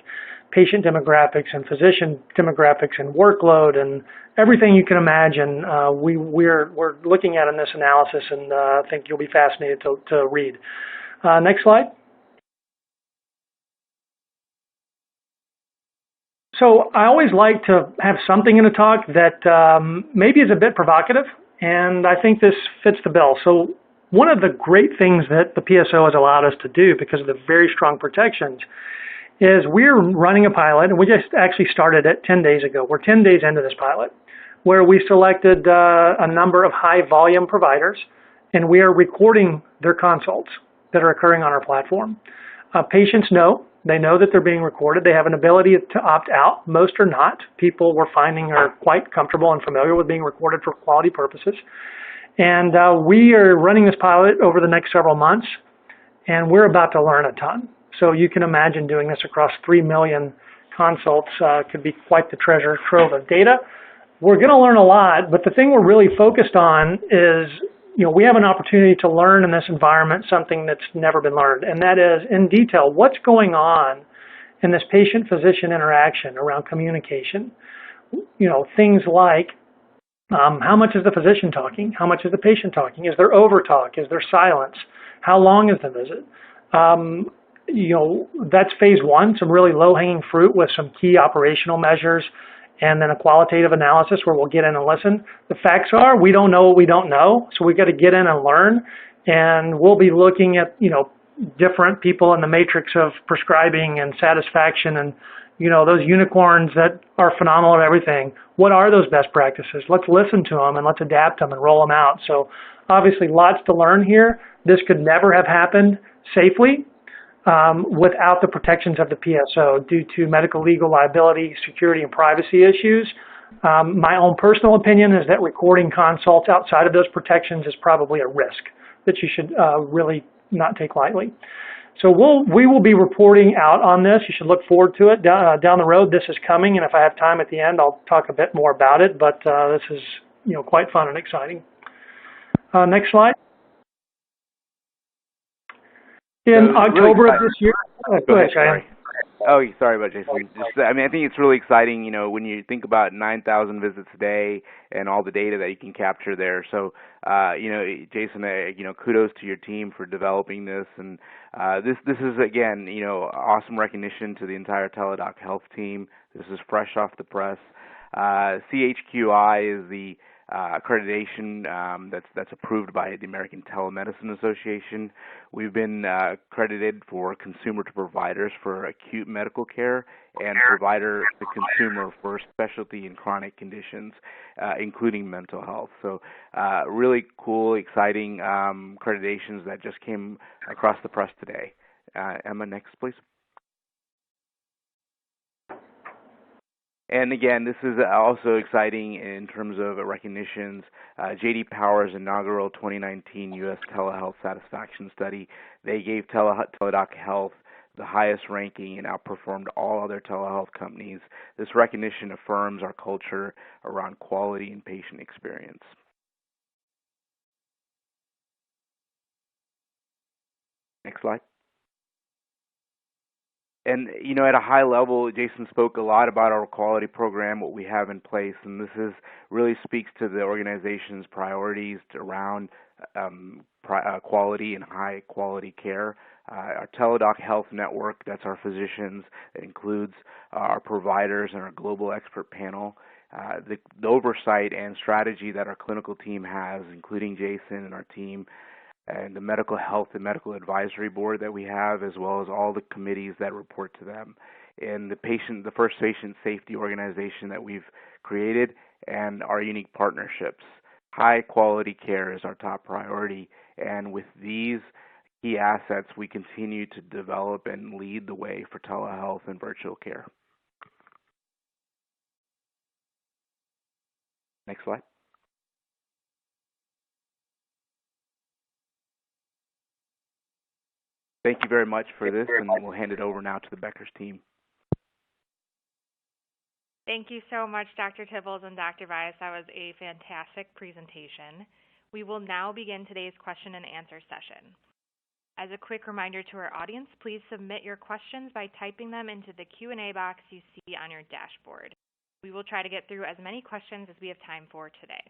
patient demographics and physician demographics and workload and everything you can imagine. We're looking at in this analysis, and I think you'll be fascinated to read. Next slide. So I always like to have something in a talk that maybe is a bit provocative, and I think this fits the bill. So one of the great things that the PSO has allowed us to do because of the very strong protections is we're running a pilot, and we just actually started it 10 days ago. We're 10 days into this pilot, where we selected a number of high volume providers, and we are recording their consults that are occurring on our platform. Patients know, they know that they're being recorded. They have an ability to opt out. Most are not. People we're finding are quite comfortable and familiar with being recorded for quality purposes. And we are running this pilot over the next several months, and we're about to learn a ton. So you can imagine doing this across 3 million consults could be quite the treasure trove of data. We're going to learn a lot, but the thing we're really focused on is, we have an opportunity to learn in this environment something that's never been learned, and that is, in detail, what's going on in this patient-physician interaction around communication. Things like, how much is the physician talking? How much is the patient talking? Is there overtalk? Is there silence? How long is the visit? That's phase one, some really low-hanging fruit with some key operational measures, and then a qualitative analysis where we'll get in and listen. The facts are, we don't know what we don't know, so we've got to get in and learn, and we'll be looking at, different people in the matrix of prescribing and satisfaction and, those unicorns that are phenomenal at everything. What are those best practices? Let's listen to them and let's adapt them and roll them out. So obviously lots to learn here. This could never have happened safely without the protections of the PSO due to medical legal liability, security, and privacy issues. My own personal opinion is that recording consults outside of those protections is probably a risk that you should really not take lightly. So we will be reporting out on this. You should look forward to it. Down the road, this is coming, and if I have time at the end, I'll talk a bit more about it, but this is quite fun and exciting. Next slide. In October of this year, go ahead, Cheyenne. Oh, sorry about Jason. I think it's really exciting, when you think about 9,000 visits a day and all the data that you can capture there. So, Jason, kudos to your team for developing this. And this is, again, awesome recognition to the entire Teladoc Health team. This is fresh off the press. CHQI is the accreditation that's approved by the American Telemedicine Association. We've been accredited for consumer to providers for acute medical care and provider to consumer for specialty and chronic conditions, including mental health. So really cool, exciting accreditations that just came across the press today. Emma, next, please. And again, this is also exciting in terms of recognitions. J.D. Power's inaugural 2019 U.S. Telehealth Satisfaction Study, they gave Teladoc Health the highest ranking and outperformed all other telehealth companies. This recognition affirms our culture around quality and patient experience. Next slide. And, at a high level, Jason spoke a lot about our quality program, what we have in place, and this really speaks to the organization's priorities around quality and high-quality care. Our Teladoc Health Network, that's our physicians. It includes our providers and our global expert panel. The oversight and strategy that our clinical team has, including Jason and our team, and the medical health and medical advisory board that we have, as well as all the committees that report to them, and the first patient safety organization that we've created, and our unique partnerships. High quality care is our top priority, and with these key assets, we continue to develop and lead the way for telehealth and virtual care. Next slide. Thank you very much for this, and we'll hand it over now to the Becker's team. Thank you so much, Dr. Tibbles and Dr. Bias. That was a fantastic presentation. We will now begin today's question and answer session. As a quick reminder to our audience, please submit your questions by typing them into the Q&A box you see on your dashboard. We will try to get through as many questions as we have time for today.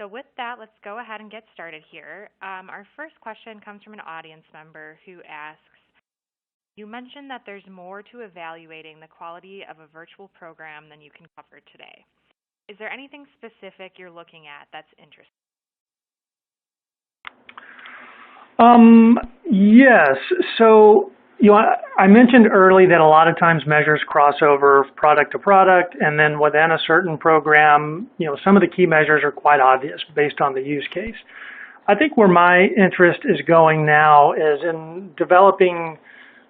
So with that, let's go ahead and get started here. Our first question comes from an audience member who asks, you mentioned that there's more to evaluating the quality of a virtual program than you can cover today. Is there anything specific you're looking at that's interesting? Yes. So, I mentioned early that a lot of times measures cross over product to product, and then within a certain program, some of the key measures are quite obvious based on the use case. I think where my interest is going now is in developing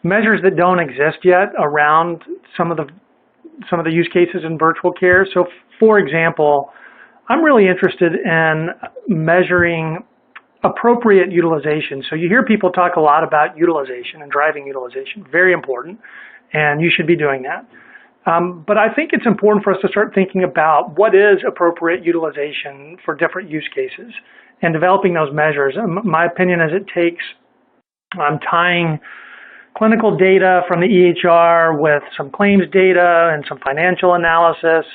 measures that don't exist yet around some of the use cases in virtual care. So, for example, I'm really interested in measuring appropriate utilization. So you hear people talk a lot about utilization and driving utilization, very important, and you should be doing that. But I think it's important for us to start thinking about what is appropriate utilization for different use cases and developing those measures. My opinion is it takes tying clinical data from the EHR with some claims data and some financial analysis,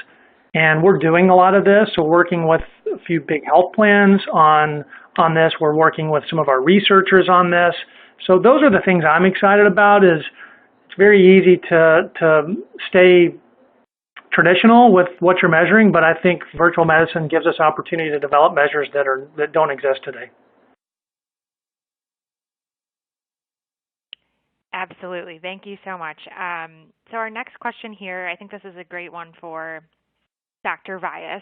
and we're doing a lot of this. So working with a few big health plans on this. We're working with some of our researchers on this. So those are the things I'm excited about. Is it's very easy to stay traditional with what you're measuring, but I think virtual medicine gives us opportunity to develop measures that don't exist today. Absolutely. Thank you so much. So our next question here, I think this is a great one for Dr. Vyas.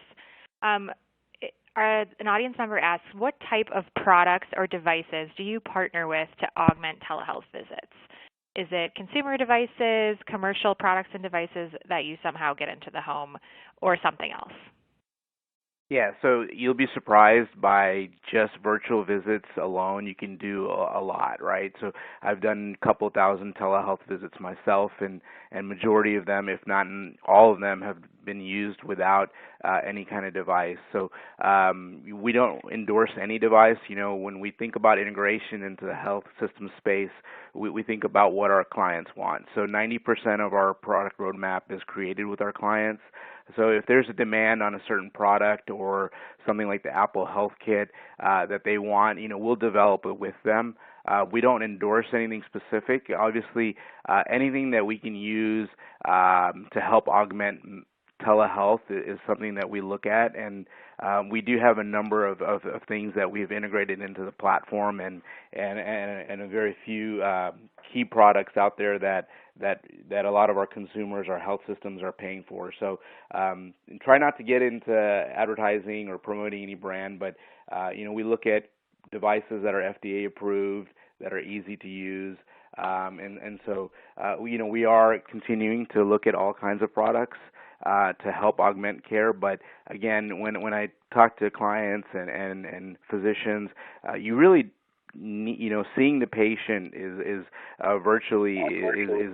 An audience member asks, what type of products or devices do you partner with to augment telehealth visits? Is it consumer devices, commercial products and devices that you somehow get into the home, or something else? Yeah, so you'll be surprised by just virtual visits alone. You can do a lot, right? So I've done a couple thousand telehealth visits myself, and majority of them, if not all of them, have been used without any kind of device. So we don't endorse any device. When we think about integration into the health system space, we think about what our clients want. So 90% of our product roadmap is created with our clients. So if there's a demand on a certain product or something like the Apple Health Kit that they want, we'll develop it with them. We don't endorse anything specific. Obviously, anything that we can use to help augment telehealth is something that we look at, and we do have a number of things that we've integrated into the platform, and a very few key products out there that a lot of our consumers, our health systems, are paying for. So try not to get into advertising or promoting any brand, but we look at devices that are FDA approved, that are easy to use, and so we are continuing to look at all kinds of products to help augment care. But again, when I talk to clients and physicians, you really seeing the patient is virtually is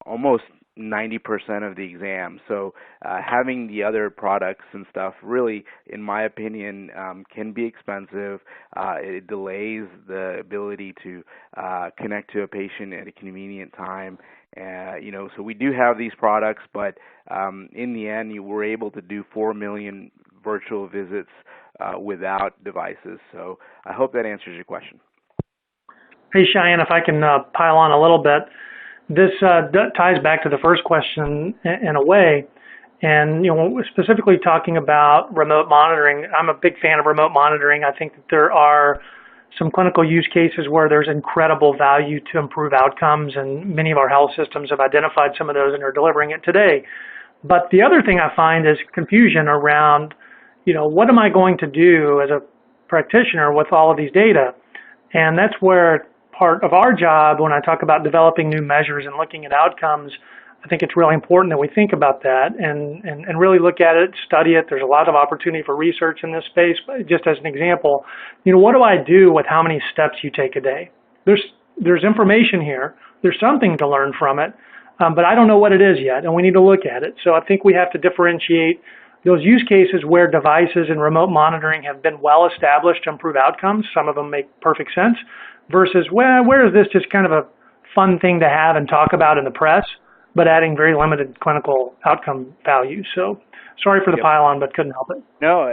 almost 90% of the exam. So having the other products and stuff really, in my opinion, can be expensive. It delays the ability to connect to a patient at a convenient time. So we do have these products, but in the end, we're able to do 4 million virtual visits without devices. So I hope that answers your question. Hey, Cheyenne, if I can pile on a little bit. This ties back to the first question in a way, and specifically talking about remote monitoring. I'm a big fan of remote monitoring. I think that there are some clinical use cases where there's incredible value to improve outcomes, and many of our health systems have identified some of those and are delivering it today. But the other thing I find is confusion around, what am I going to do as a practitioner with all of these data? And that's where part of our job, when I talk about developing new measures and looking at outcomes, I think it's really important that we think about that and really look at it, study it. There's a lot of opportunity for research in this space. But just as an example, what do I do with how many steps you take a day? There's information here. There's something to learn from it, but I don't know what it is yet, and we need to look at it. So I think we have to differentiate those use cases where devices and remote monitoring have been well established to improve outcomes. Some of them make perfect sense, versus where is this just kind of a fun thing to have and talk about in the press, but adding very limited clinical outcome value. So sorry for the pile on, but couldn't help it. No,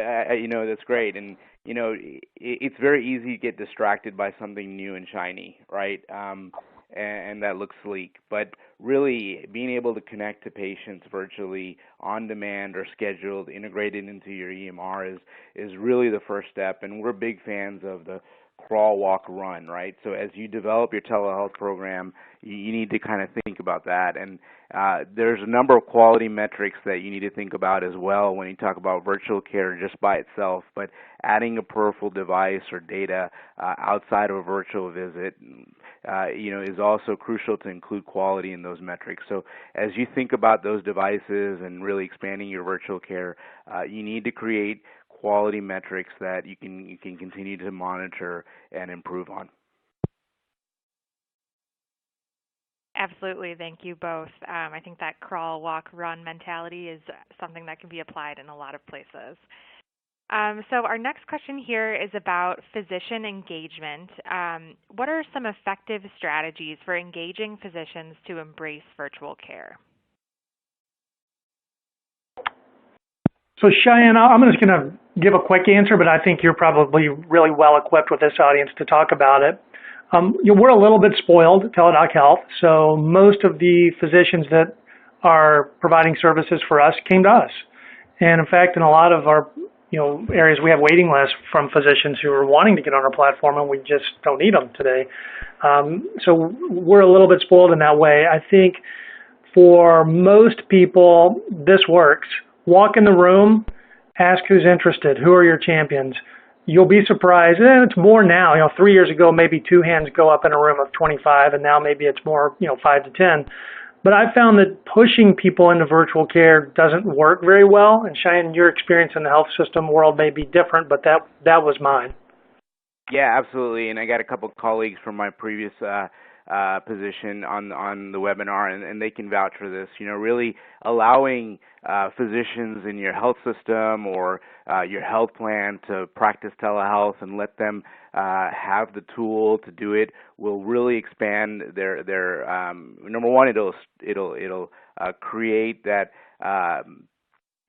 that's great. And, it's very easy to get distracted by something new and shiny, right? And that looks sleek. But really being able to connect to patients virtually on demand or scheduled, integrated into your EMR is really the first step. And we're big fans of the crawl, walk, run, right? So as you develop your telehealth program, you need to kind of think about that. And there's a number of quality metrics that you need to think about as well when you talk about virtual care just by itself, but adding a peripheral device or data outside of a virtual visit, is also crucial to include quality in those metrics. So as you think about those devices and really expanding your virtual care, you need to create quality metrics that you can continue to monitor and improve on. Absolutely. Thank you both. I think that crawl, walk, run mentality is something that can be applied in a lot of places. So our next question here is about physician engagement. What are some effective strategies for engaging physicians to embrace virtual care? So Cheyenne, I'm just going to give a quick answer, but I think you're probably really well equipped with this audience to talk about it. We're a little bit spoiled at Teledoc Health, so most of the physicians that are providing services for us came to us. And in fact, in a lot of our areas, we have waiting lists from physicians who are wanting to get on our platform, and we just don't need them today. So we're a little bit spoiled in that way. I think for most people, this works. Walk in the room, ask who's interested, who are your champions. You'll be surprised, and it's more now. 3 years ago, maybe 2 hands go up in a room of 25, and now maybe it's more, 5 to 10. But I found that pushing people into virtual care doesn't work very well. And Cheyenne, your experience in the health system world may be different, but that was mine. Yeah, absolutely. And I got a couple of colleagues from my previous position on the webinar, and they can vouch for this. Really allowing physicians in your health system or your health plan to practice telehealth and let them have the tool to do it will really expand their number one, it'll create that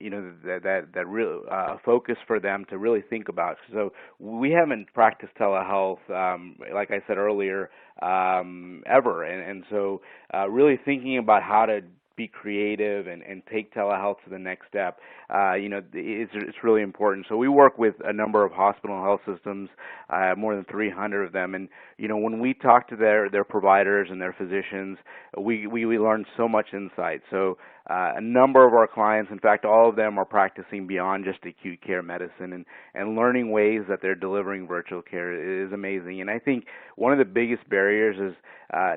that real focus for them to really think about. So we haven't practiced telehealth, like I said earlier, ever, and so really thinking about how to be creative and take telehealth to the next step, it's really important. So we work with a number of hospital and health systems, more than 300 of them, and when we talk to their providers and their physicians, we learn so much insight. So a number of our clients, in fact, all of them are practicing beyond just acute care medicine, and learning ways that they're delivering virtual care is amazing. And I think one of the biggest barriers is,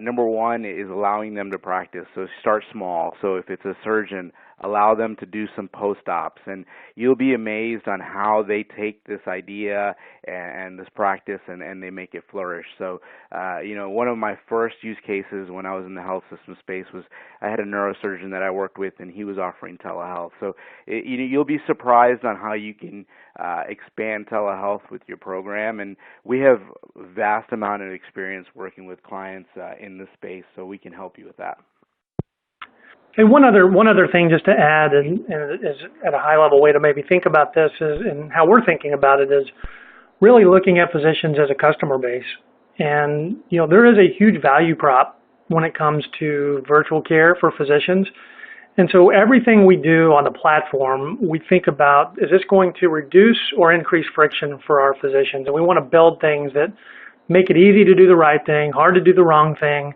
number one, is allowing them to practice. So start small. So if it's a surgeon, allow them to do some post-ops, and you'll be amazed on how they take this idea and this practice and they make it flourish. So, one of my first use cases when I was in the health system space was I had a neurosurgeon that I worked with, and he was offering telehealth. So, you'll be surprised on how you can expand telehealth with your program, and we have a vast amount of experience working with clients in this space, so we can help you with that. Hey, one other thing just to add, and is at a high level way to maybe think about this is, and how we're thinking about it is really looking at physicians as a customer base. And, there is a huge value prop when it comes to virtual care for physicians. And so everything we do on the platform, we think about, is this going to reduce or increase friction for our physicians? And we want to build things that make it easy to do the right thing, hard to do the wrong thing,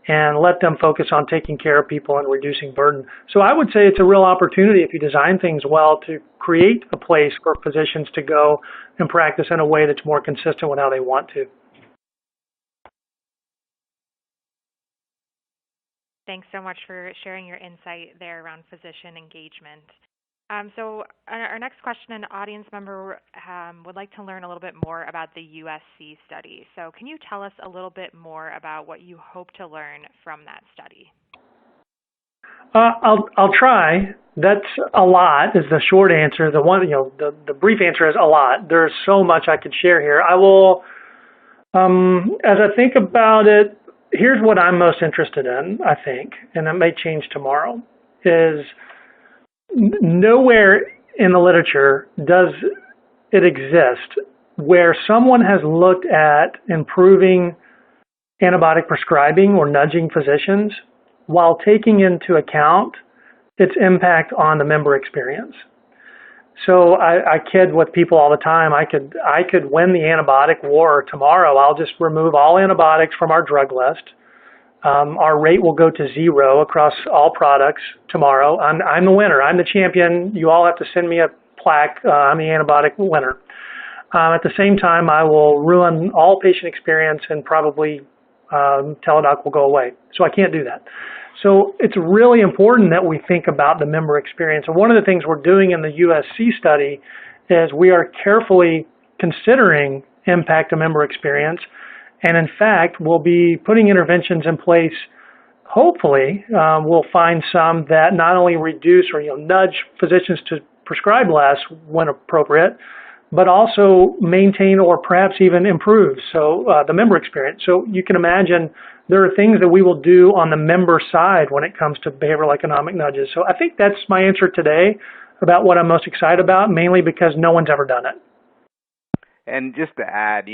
and let them focus on taking care of people and reducing burden. So I would say it's a real opportunity, if you design things well, to create a place for physicians to go and practice in a way that's more consistent with how they want to. Thanks so much for sharing your insight there around physician engagement. So our next question, an audience member would like to learn a little bit more about the USC study. So can you tell us a little bit more about what you hope to learn from that study? I'll try. That's a lot is the short answer. The brief answer is a lot. There's so much I could share here. I will, as I think about it, here's what I'm most interested in, I think, and it may change tomorrow, is nowhere in the literature does it exist where someone has looked at improving antibiotic prescribing or nudging physicians while taking into account its impact on the member experience. So I kid with people all the time. I could win the antibiotic war tomorrow. I'll just remove all antibiotics from our drug list. Our rate will go to 0 across all products tomorrow. I'm the winner. I'm the champion. You all have to send me a plaque. I'm the antibiotic winner. At the same time, I will ruin all patient experience and probably Teledoc will go away. So I can't do that. So it's really important that we think about the member experience. And one of the things we're doing in the USC study is we are carefully considering impact of member experience. And in fact, we'll be putting interventions in place. Hopefully, we'll find some that not only reduce or nudge physicians to prescribe less when appropriate, but also maintain or perhaps even improve the member experience. So you can imagine there are things that we will do on the member side when it comes to behavioral economic nudges. So I think that's my answer today about what I'm most excited about, mainly because no one's ever done it. And just to add,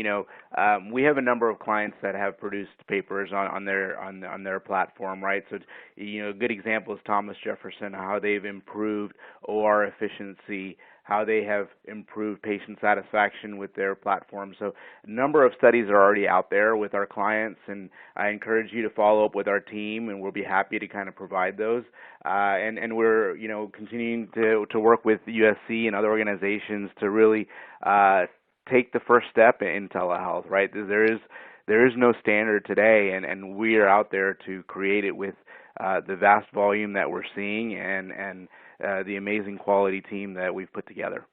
we have a number of clients that have produced papers on their platform, right? So, a good example is Thomas Jefferson, how they've improved OR efficiency, how they have improved patient satisfaction with their platform. So a number of studies are already out there with our clients, and I encourage you to follow up with our team, and we'll be happy to kind of provide those. And we're, continuing to work with USC and other organizations to really take the first step in telehealth, right? There is no standard today, and we are out there to create it with the vast volume that we're seeing and the amazing quality team that we've put together.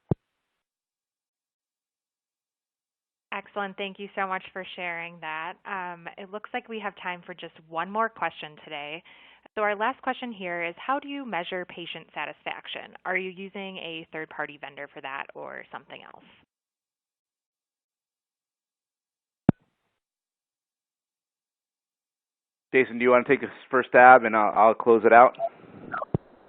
Excellent. Thank you so much for sharing that. It looks like we have time for just one more question today. So our last question here is, how do you measure patient satisfaction? Are you using a third-party vendor for that or something else? Jason, do you want to take a first stab, and I'll close it out?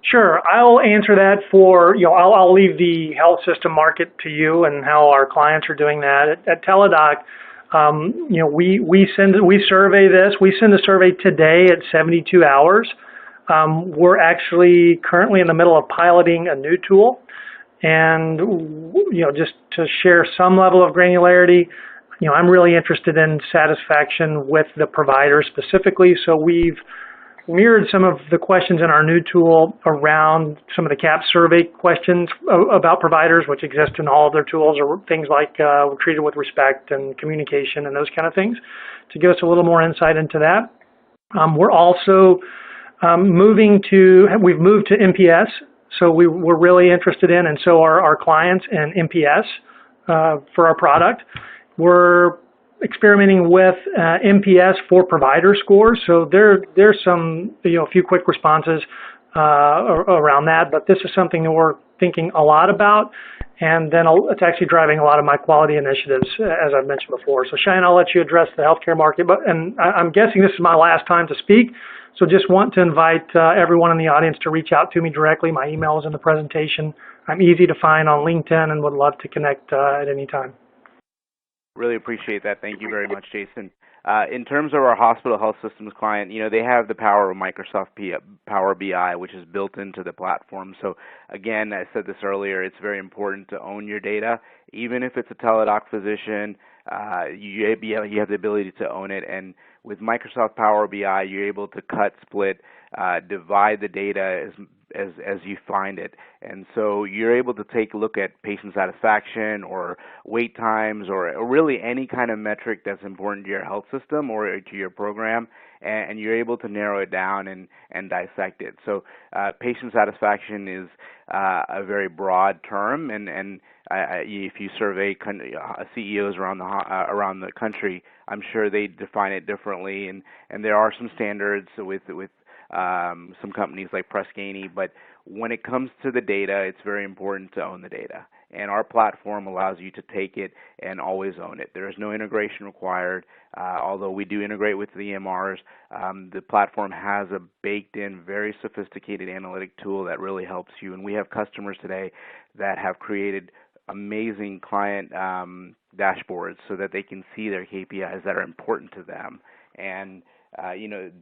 Sure. I'll answer that for, I'll leave the health system market to you and how our clients are doing that. At Teledoc, we survey this. We send a survey today at 72 hours. We're actually currently in the middle of piloting a new tool. And, just to share some level of granularity, I'm really interested in satisfaction with the provider specifically. So we've mirrored some of the questions in our new tool around some of the CAP survey questions about providers, which exist in all of their tools, or things like we're treated with respect and communication and those kind of things, to give us a little more insight into that. We're also we've moved to NPS, so we're really interested in, and so are our clients, in NPS for our product. We're experimenting with NPS for provider scores, so there's some a few quick responses around that, but this is something that we're thinking a lot about, and then it's actually driving a lot of my quality initiatives, as I've mentioned before. So Cheyenne, I'll let you address the healthcare market, and I'm guessing this is my last time to speak, so just want to invite everyone in the audience to reach out to me directly. My email is in the presentation. I'm easy to find on LinkedIn and would love to connect at any time. Really appreciate that. Thank you very much, Jason. In terms of our hospital health systems client, they have the power of Microsoft Power BI, which is built into the platform. So again, I said this earlier, it's very important to own your data. Even if it's a Teledoc physician, you have the ability to own it. And with Microsoft Power BI, you're able to cut, split, divide the data as you find it. And so you're able to take a look at patient satisfaction or wait times or really any kind of metric that's important to your health system or to your program, and you're able to narrow it down and dissect it. So patient satisfaction is a very broad term, and if you survey CEOs around the country, I'm sure they define it differently, and there are some standards with some companies like Press Ganey, but when it comes to the data, it's very important to own the data. And our platform allows you to take it and always own it. There is no integration required, although we do integrate with the EMRs. The platform has a baked-in, very sophisticated analytic tool that really helps you. And we have customers today that have created amazing client dashboards so that they can see their KPIs that are important to them. And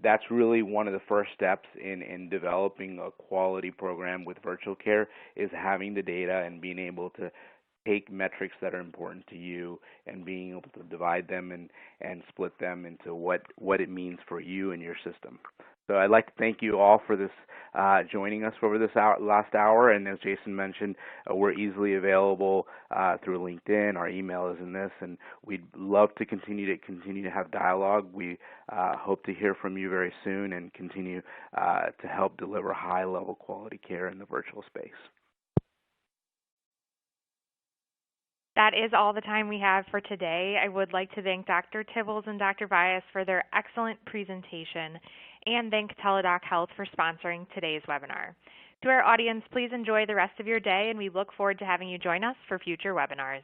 that's really one of the first steps in developing a quality program with virtual care, is having the data and being able to take metrics that are important to you and being able to divide them and split them into what it means for you and your system. So I'd like to thank you all for this, joining us over this last hour. And as Jason mentioned, we're easily available through LinkedIn. Our email is in this, and we'd love to continue to have dialogue. We hope to hear from you very soon and continue to help deliver high-level quality care in the virtual space. That is all the time we have for today. I would like to thank Dr. Tibbles and Dr. Bias for their excellent presentation, and thank Teladoc Health for sponsoring today's webinar. To our audience, please enjoy the rest of your day, and we look forward to having you join us for future webinars.